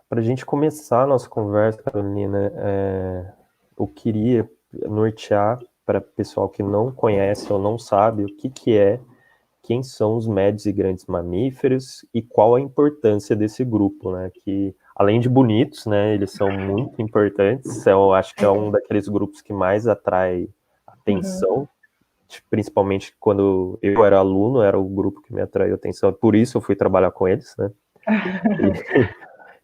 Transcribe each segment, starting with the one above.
Para a gente começar a nossa conversa, Carolina, eu queria nortear para o pessoal que não conhece ou não sabe o que é, quem são os médios e grandes mamíferos e qual a importância desse grupo, né? Que, além de bonitos, né, eles são muito importantes. Eu acho que é um daqueles grupos que mais atrai atenção, principalmente quando eu era aluno, era o grupo que me atraiu atenção. Por isso eu fui trabalhar com eles, né?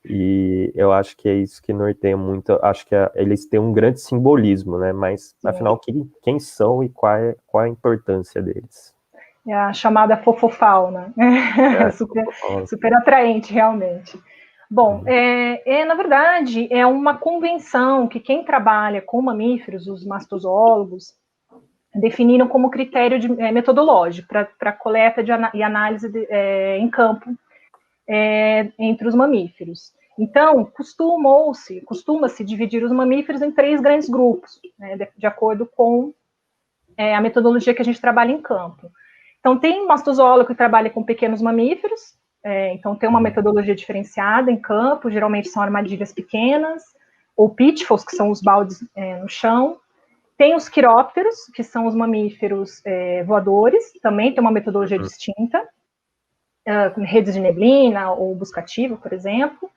E eu acho que é isso que norteia muito. Acho que eles têm um grande simbolismo, né? Mas, Sim. afinal, quem são e qual é a importância deles? É a chamada fofofauna, É, super, super atraente, realmente. Bom, na verdade, é uma convenção que quem trabalha com mamíferos, os mastozoólogos, definiram como critério metodológico para coleta e análise em campo entre os mamíferos. Então, costuma-se dividir os mamíferos em 3 grandes grupos, né, de acordo com a metodologia que a gente trabalha em campo. Então, tem um mastozoólogo que trabalha com pequenos mamíferos, então tem uma metodologia diferenciada em campo, geralmente são armadilhas pequenas, ou pitfalls, que são os baldes no chão. Tem os quirópteros, que são os mamíferos voadores, também tem uma metodologia distinta, redes de neblina ou buscativo, por exemplo.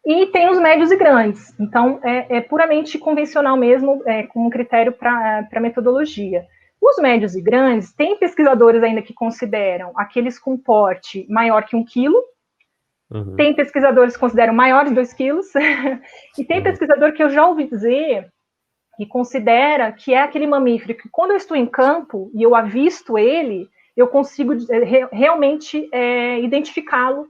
E tem os médios e grandes, então é puramente convencional mesmo, como critério para metodologia. Os médios e grandes, tem pesquisadores ainda que consideram aqueles com porte maior que 1 quilo, tem pesquisadores que consideram maior de 2 quilos, e tem pesquisador que eu já ouvi dizer que considera que é aquele mamífero que, quando eu estou em campo e eu avisto ele, eu consigo realmente identificá-lo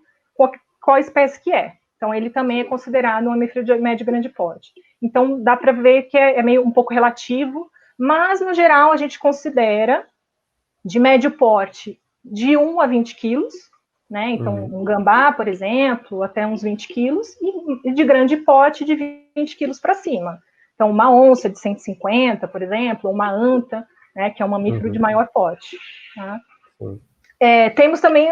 qual espécie que é. Então, ele também é considerado um mamífero de médio e grande porte. Então, dá para ver que é meio um pouco relativo, mas, no geral, a gente considera de médio porte de 1 a 20 quilos, né? Então, um gambá, por exemplo, até uns 20 quilos, e de grande porte de 20 quilos para cima. Então, uma onça de 150, por exemplo, ou uma anta, né, que é um mamífero de maior porte. Tá? Temos também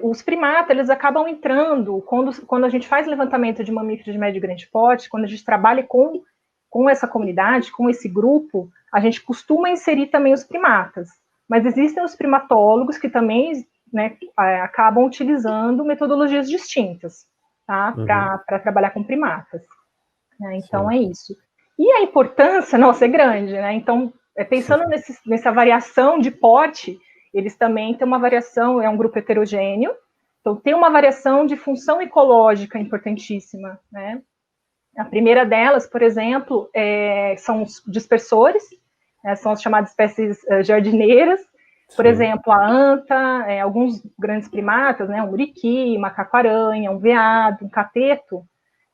os primatas, eles acabam entrando, quando a gente faz levantamento de mamíferos de médio e grande porte, quando a gente trabalha com essa comunidade, com esse grupo, a gente costuma inserir também os primatas. Mas existem os primatólogos que também, né, acabam utilizando metodologias distintas, tá, para trabalhar com primatas. Né? Então, é isso. E a importância, nossa, é grande, né? Então, pensando nessa variação de porte, eles também têm uma variação, é um grupo heterogêneo, então tem uma variação de função ecológica importantíssima, né? A primeira delas, por exemplo, são os dispersores, são as chamadas espécies jardineiras, por exemplo, a anta, alguns grandes primatas, né, um muriqui, macaco-aranha, um veado, um cateto,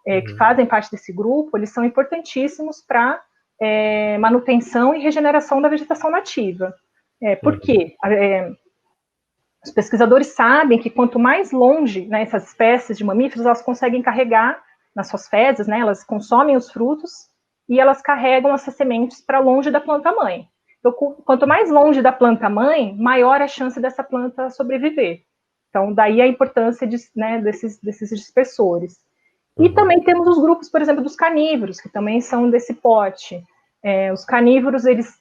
que fazem parte desse grupo, eles são importantíssimos para manutenção e regeneração da vegetação nativa. Por quê? Os pesquisadores sabem que quanto mais longe, né, essas espécies de mamíferos, elas conseguem carregar nas suas fezes, né, elas consomem os frutos e elas carregam essas sementes para longe da planta-mãe. Então, quanto mais longe da planta-mãe, maior a chance dessa planta sobreviver. Então, daí a importância desses dispersores. E também temos os grupos, por exemplo, dos carnívoros, que também são desse pote. Os carnívoros, eles,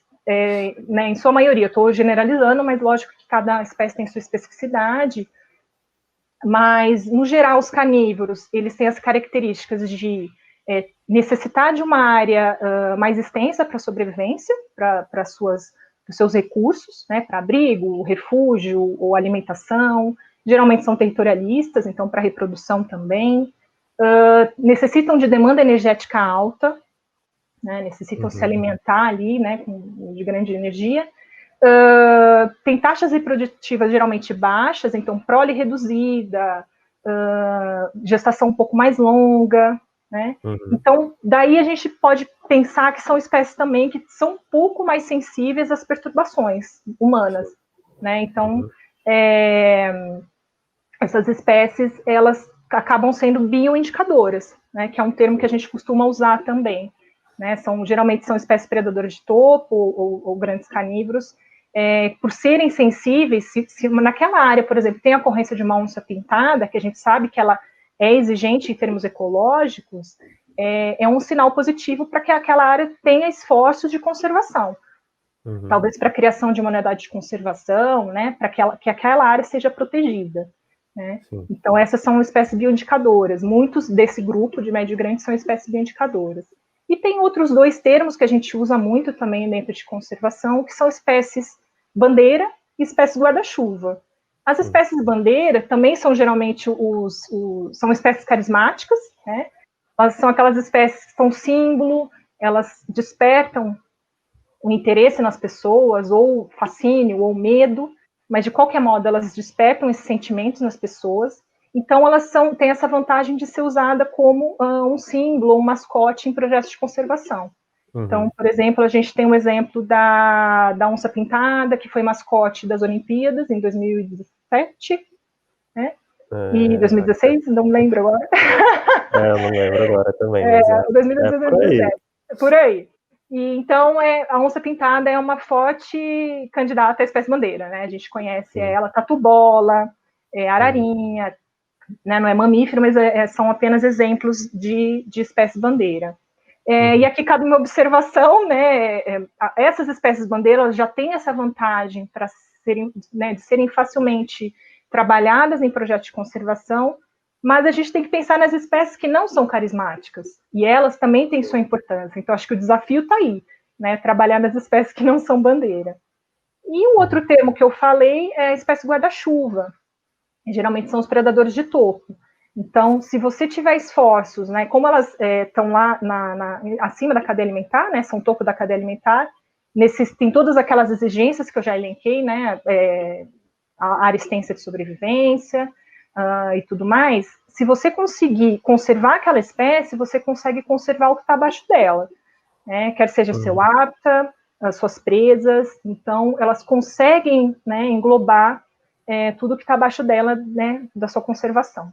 né, em sua maioria, estou generalizando, mas lógico que cada espécie tem sua especificidade, mas, no geral, os carnívoros, eles têm as características de necessitar de uma área mais extensa para sobrevivência, para os seus recursos, né, para abrigo, refúgio ou alimentação. Geralmente são territorialistas, então para reprodução também. Necessitam de demanda energética alta, né, necessitam se alimentar ali, né, de grande energia. Tem taxas reprodutivas geralmente baixas, então prole reduzida, gestação um pouco mais longa, né? Então, daí a gente pode pensar que são espécies também que são um pouco mais sensíveis às perturbações humanas, né? Então, essas espécies, elas acabam sendo bioindicadoras, né? Que é um termo que a gente costuma usar também, né? Geralmente são espécies predadoras de topo ou grandes carnívoros, por serem sensíveis, se naquela área, por exemplo, tem a ocorrência de uma onça pintada, que a gente sabe que ela é exigente em termos ecológicos, é um sinal positivo para que aquela área tenha esforços de conservação. Talvez para a criação de uma unidade de conservação, né, para que aquela área seja protegida. Né? Então, essas são espécies bioindicadoras. Muitos desse grupo de médio e grande são espécies bioindicadoras. E tem outros dois termos que a gente usa muito também dentro de conservação, que são espécies bandeira e espécies guarda-chuva. As espécies bandeira também são geralmente são espécies carismáticas, né? Elas são aquelas espécies que são símbolo, elas despertam o interesse nas pessoas, ou fascínio, ou medo, mas de qualquer modo elas despertam esses sentimentos nas pessoas. Então elas têm essa vantagem de ser usada como um símbolo, um mascote em projetos de conservação. Então, por exemplo, a gente tem um exemplo da onça pintada, que foi mascote das Olimpíadas em 2017, né? E 2016, não lembro agora. Eu não lembro agora também, mas 2016, por aí. Por aí. E, então, a onça pintada é uma forte candidata à espécie bandeira, né? A gente conhece ela, tatu-bola, ararinha, né? Não é mamífero, mas são apenas exemplos de espécie bandeira. E aqui cabe uma observação, né? Essas espécies bandeiras já têm essa vantagem para serem, né, de serem facilmente trabalhadas em projetos de conservação, mas a gente tem que pensar nas espécies que não são carismáticas, e elas também têm sua importância. Então, acho que o desafio está aí, né? Trabalhar nas espécies que não são bandeira. E um outro termo que eu falei é a espécie guarda-chuva. Geralmente são os predadores de topo. Então, se você tiver esforços, né, como elas estão lá acima da cadeia alimentar, né, são topo da cadeia alimentar, tem todas aquelas exigências que eu já elenquei, né, a área extensa de sobrevivência e tudo mais, se você conseguir conservar aquela espécie, você consegue conservar o que está abaixo dela, né, quer seja seu hábitat, as suas presas, então elas conseguem, né, englobar tudo que está abaixo dela, né, da sua conservação.